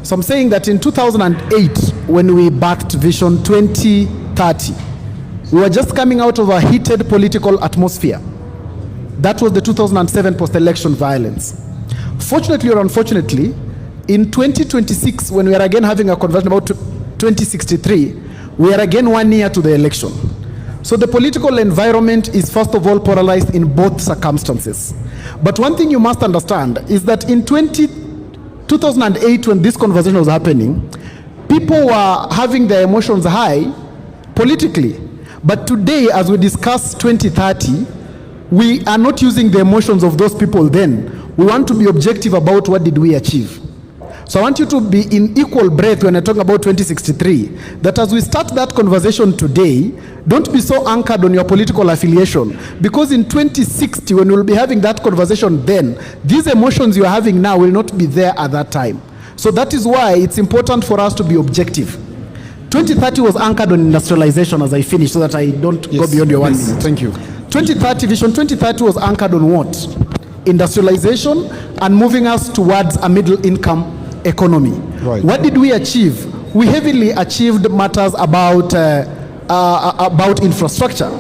So I'm saying that in 2008, when we backed Vision 2030, we were just coming out of a heated political atmosphere. That was the 2007 post-election violence. Fortunately or unfortunately, in 2026, when we are again having a conversation about 2063, we are again 1 year to the election. So the political environment is first of all polarized in both circumstances. But one thing you must understand is that in 2008, when this conversation was happening, people were having their emotions high politically. But today, as we discuss 2030, we are not using the emotions of those people then. We want to be objective about what did we achieve. So I want you to be in equal breath when I talk about 2063, that as we start that conversation today, don't be so anchored on your political affiliation, because in 2060, when we'll be having that conversation then, these emotions you're having now will not be there at that time. So that is why it's important for us to be objective. 2030 was anchored on industrialization, as I finish, so that I don't go beyond your 1 minute. Thank you. 2030, Vision 2030 was anchored on what? Industrialization and moving us towards a middle income economy. Right. What did we achieve? We heavily achieved matters about infrastructure.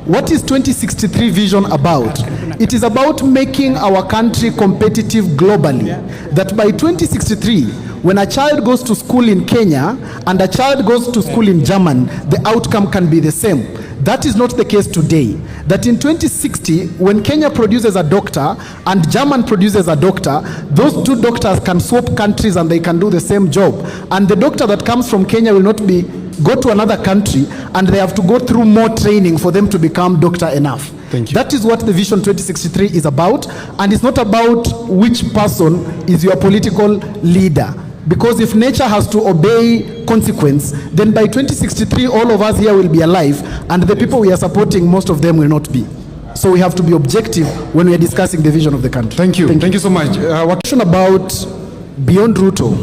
What is 2063 vision about? It is about making our country competitive globally. That by 2063, when a child goes to school in Kenya and a child goes to school in Germany, the outcome can be the same. That is not the case today. That in 2060, when Kenya produces a doctor and Germany produces a doctor, those two doctors can swap countries and they can do the same job. And the doctor that comes from Kenya will not go to another country and they have to go through more training for them to become doctor enough. Thank you. That is what the Vision 2063 is about, and it's not about which person is your political leader. Because if nature has to obey consequence, then by 2063, all of us here will be alive, and the people we are supporting, most of them will not be. So we have to be objective when we are discussing the vision of the country. Thank you. Thank you so much. What question about beyond Ruto?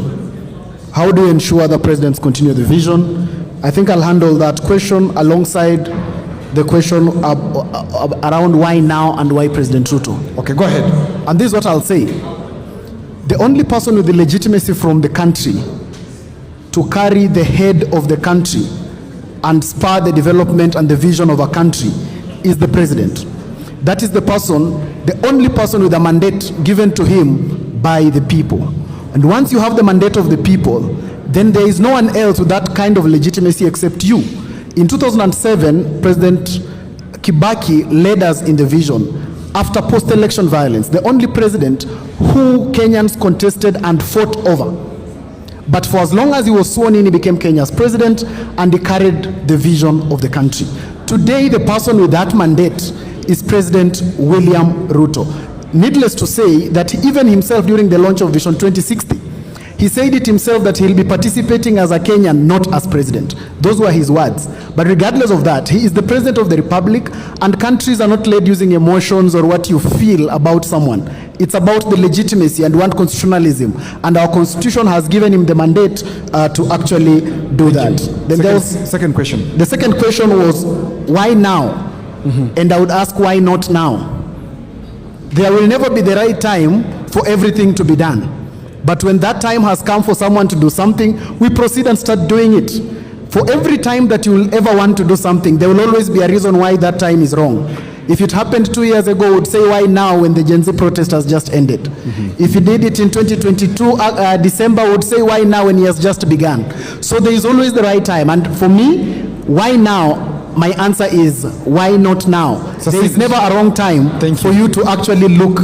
How do we ensure the presidents continue the vision? I think I'll handle that question alongside the question around why now and why President Ruto. Okay, go ahead. And this is what I'll say. The only person with the legitimacy from the country to carry the head of the country and spur the development and the vision of a country is the president. That is the person, the only person with a mandate given to him by the people. And once you have the mandate of the people, then there is no one else with that kind of legitimacy except you. In 2007, President Kibaki led us in the vision. After post-election violence, the only president who Kenyans contested and fought over. But for as long as he was sworn in, he became Kenya's president and he carried the vision of the country. Today, the person with that mandate is President William Ruto. Needless to say that even himself during the launch of Vision 2060, he said it himself that he'll be participating as a Kenyan, not as president. Those were his words. But regardless of that, he is the president of the republic, and countries are not led using emotions or what you feel about someone. It's about the legitimacy and one constitutionalism. And our constitution has given him the mandate to actually do that. Then there was second question. The second question was, why now? And I would ask, why not now? There will never be the right time for everything to be done. But when that time has come for someone to do something, we proceed and start doing it. For every time that you will ever want to do something, there will always be a reason why that time is wrong. If it happened 2 years ago, we would say why now when the Gen Z protest has just ended. If you did it in 2022, December, we would say why now when he has just begun. So there is always the right time. And for me, why now? My answer is, why not now? There is never a wrong time for you to actually look